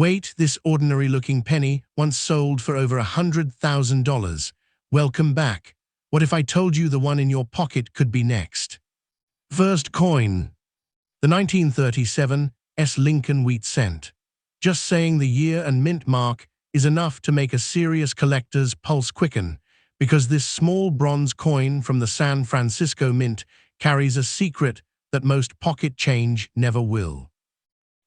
Wait, this ordinary-looking penny once sold for over $100,000. Welcome back. What if I told you the one in your pocket could be next? First coin. The 1937 Lincoln Wheat cent. Just saying the year and mint mark is enough to make a serious collector's pulse quicken, because this small bronze coin from the San Francisco Mint carries a secret that most pocket change never will.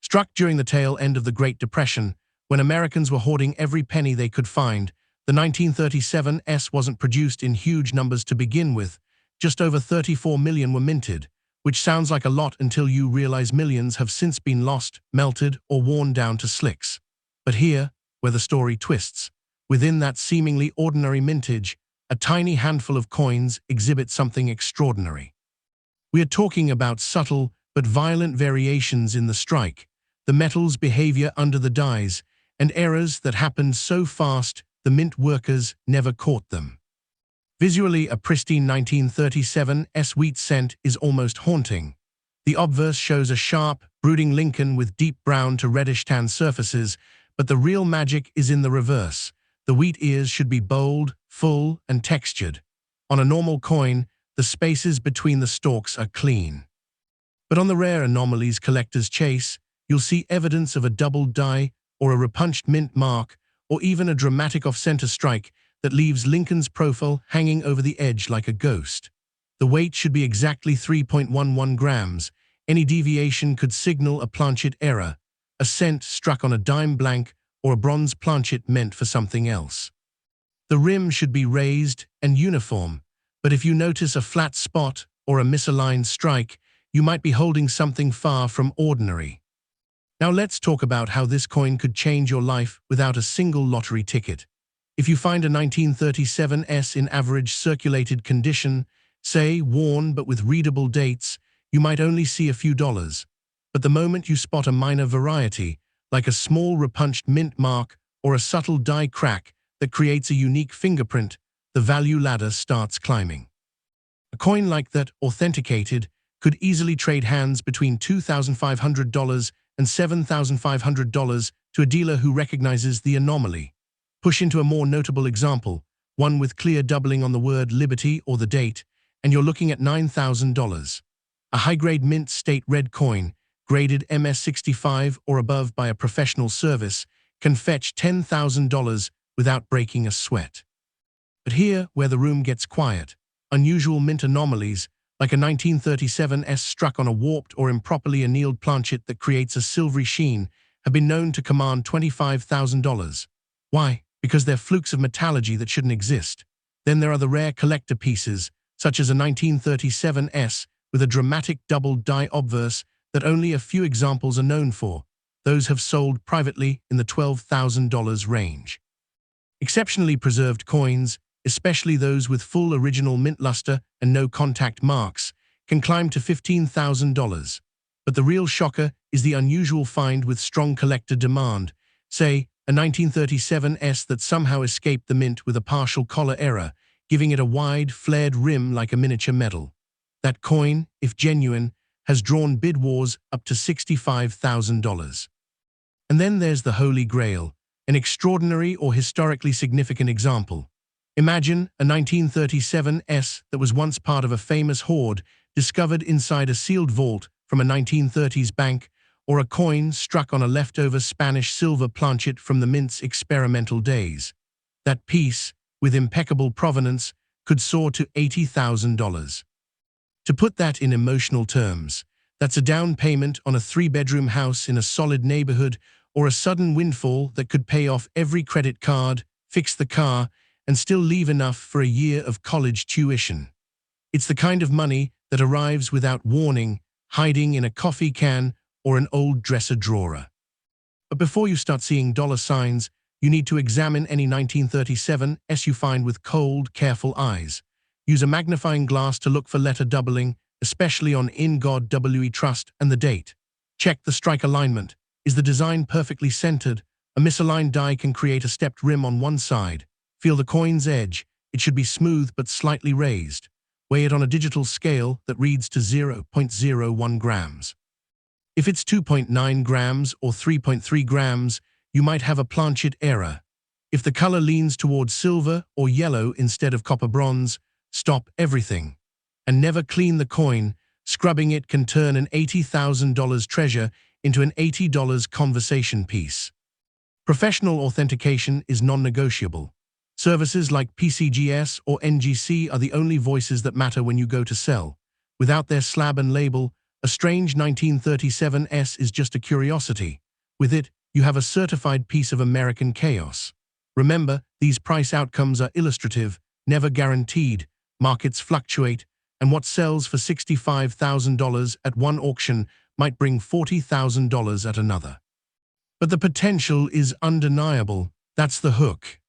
Struck during the tail end of the Great Depression, when Americans were hoarding every penny they could find, the 1937 wasn't produced in huge numbers to begin with. Just over 34 million were minted, which sounds like a lot until you realize millions have since been lost, melted, or worn down to slicks. But here, where the story twists, within that seemingly ordinary mintage, a tiny handful of coins exhibit something extraordinary. We are talking about subtle but violent variations in the strike, the metal's behavior under the dies, and errors that happened so fast the mint workers never caught them. Visually, a pristine 1937 wheat cent is almost haunting. The obverse shows a sharp, brooding Lincoln with deep brown to reddish tan surfaces, but the real magic is in the reverse. The wheat ears should be bold, full, and textured. On a normal coin, the spaces between the stalks are clean. But on the rare anomalies collectors chase, you'll see evidence of a doubled die or a repunched mint mark, or even a dramatic off-center strike that leaves Lincoln's profile hanging over the edge like a ghost. The weight should be exactly 3.11 grams. Any deviation could signal a planchet error, a cent struck on a dime blank, or a bronze planchet meant for something else. The rim should be raised and uniform, but if you notice a flat spot or a misaligned strike, you might be holding something far from ordinary. Now let's talk about how this coin could change your life without a single lottery ticket. If you find a 1937 in average circulated condition, say worn but with readable dates, you might only see a few dollars. But the moment you spot a minor variety, like a small repunched mint mark or a subtle die crack that creates a unique fingerprint, the value ladder starts climbing. A coin like that, authenticated, could easily trade hands between $2,500 and $7,500 to a dealer who recognizes the anomaly. Push into a more notable example, one with clear doubling on the word liberty or the date, and you're looking at $9,000. A high-grade mint state red coin, graded MS65 or above by a professional service, can fetch $10,000 without breaking a sweat. But here, where the room gets quiet, unusual mint anomalies, like a 1937 struck on a warped or improperly annealed planchet that creates a silvery sheen, have been known to command $25,000. Why? Because they're flukes of metallurgy that shouldn't exist. Then there are the rare collector pieces, such as a 1937 with a dramatic double die obverse that only a few examples are known for. Those have sold privately in the $12,000 range. Exceptionally preserved coins, especially those with full original mint luster and no contact marks, can climb to $15,000. But the real shocker is the unusual find with strong collector demand, say a 1937 that somehow escaped the mint with a partial collar error, giving it a wide, flared rim like a miniature medal. That coin, if genuine, has drawn bid wars up to $65,000. And then there's the Holy Grail, an extraordinary or historically significant example. Imagine a 1937 that was once part of a famous hoard discovered inside a sealed vault from a 1930s bank, or a coin struck on a leftover Spanish silver planchet from the mint's experimental days. That piece, with impeccable provenance, could soar to $80,000. To put that in emotional terms, that's a down payment on a 3-bedroom house in a solid neighborhood, or a sudden windfall that could pay off every credit card, fix the car, and still leave enough for a year of college tuition. It's the kind of money that arrives without warning, hiding in a coffee can or an old dresser drawer. But before you start seeing dollar signs, you need to examine any 1937 you find with cold, careful eyes. Use a magnifying glass to look for letter doubling, especially on In God We Trust and the date. Check the strike alignment. Is the design perfectly centered? A misaligned die can create a stepped rim on one side. Feel the coin's edge. It should be smooth but slightly raised. Weigh it on a digital scale that reads to 0.01 grams. If it's 2.9 grams or 3.3 grams, you might have a planchet error. If the color leans towards silver or yellow instead of copper bronze, stop everything. And never clean the coin. Scrubbing it can turn an $80,000 treasure into an $80 conversation piece. Professional authentication is non-negotiable. Services like PCGS or NGC are the only voices that matter when you go to sell. Without their slab and label, a strange 1937S is just a curiosity. With it, you have a certified piece of American chaos. Remember, these price outcomes are illustrative, never guaranteed. Markets fluctuate, and what sells for $65,000 at one auction might bring $40,000 at another. But the potential is undeniable. That's the hook.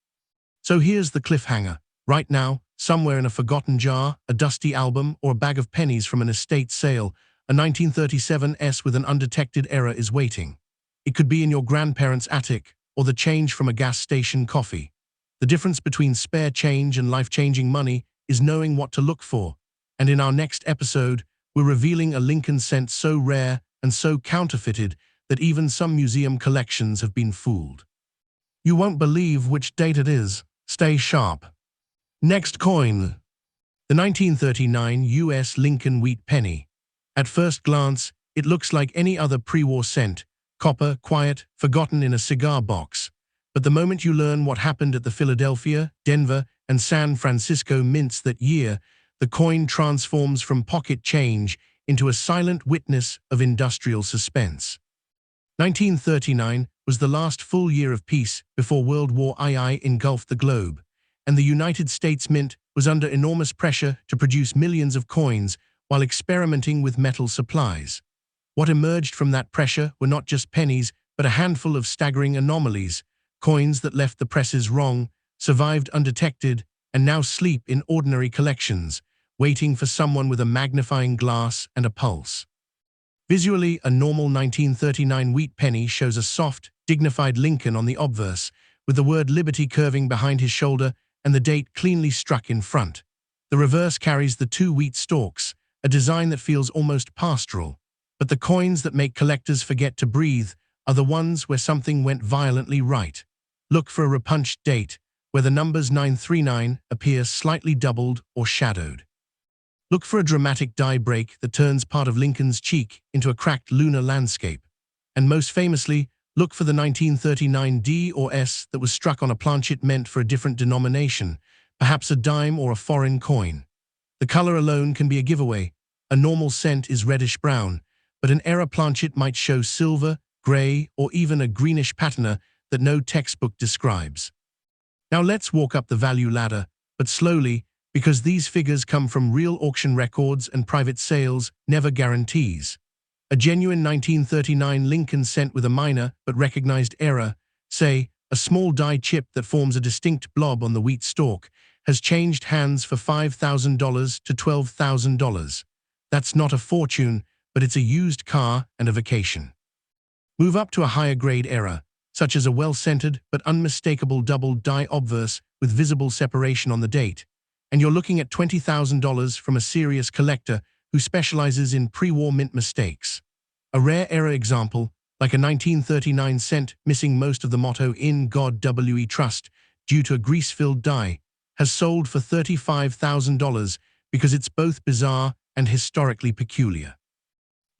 So here's the cliffhanger. Right now, somewhere in a forgotten jar, a dusty album, or a bag of pennies from an estate sale, a 1937S with an undetected error is waiting. It could be in your grandparents' attic, or the change from a gas station coffee. The difference between spare change and life-changing money is knowing what to look for. And in our next episode, we're revealing a Lincoln cent so rare and so counterfeited that even some museum collections have been fooled. You won't believe which date it is. Stay sharp. Next coin. The 1939 U.S. Lincoln Wheat Penny. At first glance, it looks like any other pre-war cent, copper, quiet, forgotten in a cigar box. But the moment you learn what happened at the Philadelphia, Denver, and San Francisco mints that year, the coin transforms from pocket change into a silent witness of industrial suspense. 1939 was the last full year of peace before World War II engulfed the globe, and the United States Mint was under enormous pressure to produce millions of coins while experimenting with metal supplies. What emerged from that pressure were not just pennies, but a handful of staggering anomalies, coins that left the presses wrong, survived undetected, and now sleep in ordinary collections, waiting for someone with a magnifying glass and a pulse. Visually, a normal 1939 wheat penny shows a soft, dignified Lincoln on the obverse, with the word Liberty curving behind his shoulder and the date cleanly struck in front. The reverse carries the two wheat stalks, a design that feels almost pastoral. But the coins that make collectors forget to breathe are the ones where something went violently right. Look for a repunched date, where the numbers 939 appear slightly doubled or shadowed. Look for a dramatic die break that turns part of Lincoln's cheek into a cracked lunar landscape. And most famously, look for the 1939 D or S that was struck on a planchet meant for a different denomination, perhaps a dime or a foreign coin. The color alone can be a giveaway. A normal cent is reddish-brown, but an error planchet might show silver, gray, or even a greenish patina that no textbook describes. Now let's walk up the value ladder, but slowly, because these figures come from real auction records and private sales, never guarantees. A genuine 1939 Lincoln cent with a minor but recognized error, say, a small die chip that forms a distinct blob on the wheat stalk, has changed hands for $5,000 to $12,000. That's not a fortune, but it's a used car and a vacation. Move up to a higher grade error, such as a well-centered but unmistakable double die obverse with visible separation on the date, and you're looking at $20,000 from a serious collector who specializes in pre-war mint mistakes. A rare error example, like a 1939 cent missing most of the motto "In God We Trust" due to a grease-filled die, has sold for $35,000 because it's both bizarre and historically peculiar.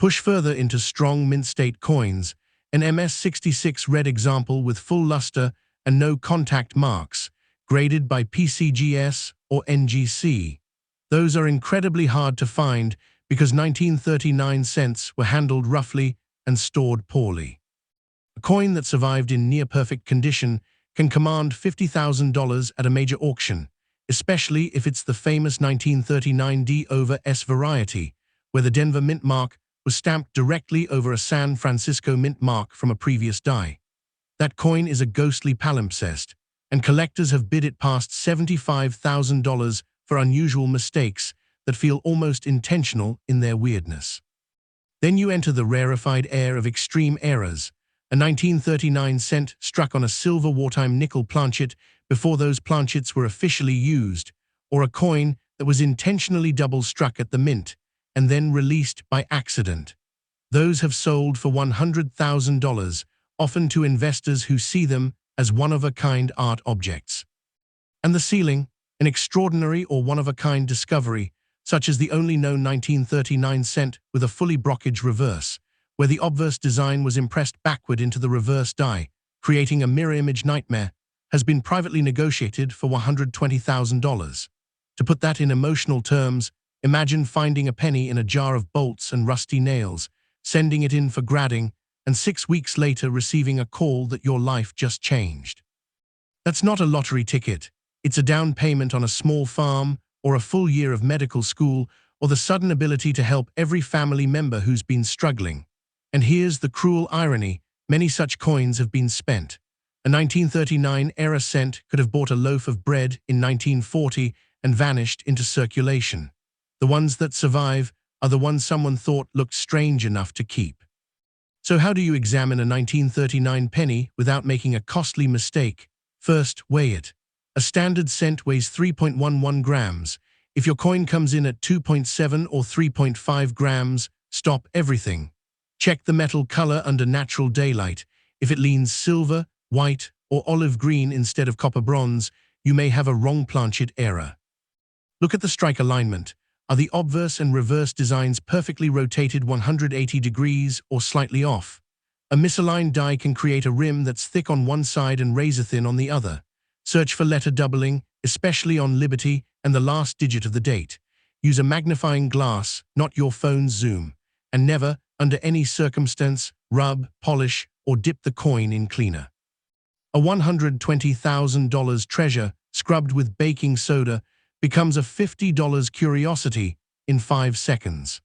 Push further into strong mint state coins, an MS-66 red example with full luster and no contact marks, graded by PCGS or NGC. Those are incredibly hard to find because 1939 cents were handled roughly and stored poorly. A coin that survived in near-perfect condition can command $50,000 at a major auction, especially if it's the famous 1939 D/S variety, where the Denver mint mark was stamped directly over a San Francisco mint mark from a previous die. That coin is a ghostly palimpsest, and collectors have bid it past $75,000 for unusual mistakes that feel almost intentional in their weirdness. Then you enter the rarefied air of extreme errors, a 1939 cent struck on a silver wartime nickel planchet before those planchets were officially used, or a coin that was intentionally double-struck at the mint and then released by accident. Those have sold for $100,000, often to investors who see them as one-of-a-kind art objects. And the ceiling, an extraordinary or one-of-a-kind discovery, such as the only known 1939 cent with a fully brockage reverse, where the obverse design was impressed backward into the reverse die, creating a mirror image nightmare, has been privately negotiated for $120,000. To put that in emotional terms, imagine finding a penny in a jar of bolts and rusty nails, sending it in for grading, and 6 weeks later receiving a call that your life just changed. That's not a lottery ticket. It's a down payment on a small farm, or a full year of medical school, or the sudden ability to help every family member who's been struggling. And here's the cruel irony: many such coins have been spent. A 1939 era cent could have bought a loaf of bread in 1940 and vanished into circulation. The ones that survive are the ones someone thought looked strange enough to keep. So how do you examine a 1939 penny without making a costly mistake? First, weigh it. A standard cent weighs 3.11 grams. If your coin comes in at 2.7 or 3.5 grams, stop everything. Check the metal color under natural daylight. If it leans silver, white, or olive green instead of copper bronze, you may have a wrong planchet error. Look at the strike alignment. Are the obverse and reverse designs perfectly rotated 180 degrees or slightly off? A misaligned die can create a rim that's thick on one side and razor-thin on the other. Search for letter doubling, especially on Liberty and the last digit of the date. Use a magnifying glass, not your phone's zoom. And never, under any circumstance, rub, polish, or dip the coin in cleaner. A $120,000 treasure, scrubbed with baking soda, becomes a $50 curiosity in 5 seconds.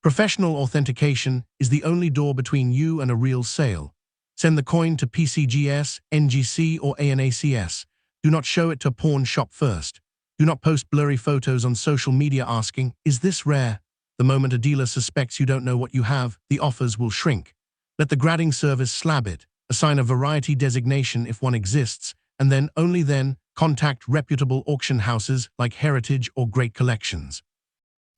Professional authentication is the only door between you and a real sale. Send the coin to PCGS, NGC, or ANACS. Do not show it to a pawn shop first. Do not post blurry photos on social media asking, "Is this rare?" The moment a dealer suspects you don't know what you have, the offers will shrink. Let the grading service slab it, assign a variety designation if one exists, and then, only then, contact reputable auction houses like Heritage or Great Collections.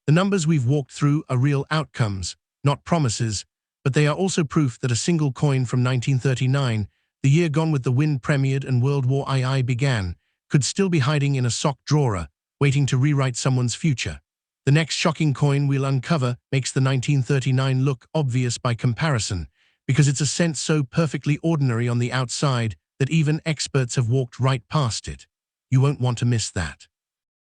The numbers we've walked through are real outcomes, not promises, but they are also proof that a single coin from 1939, the year gone with the wind premiered and World War II began, could still be hiding in a sock drawer, waiting to rewrite someone's future. The next shocking coin we'll uncover makes the 1939 look obvious by comparison, because it's a cent so perfectly ordinary on the outside that even experts have walked right past it. You won't want to miss that.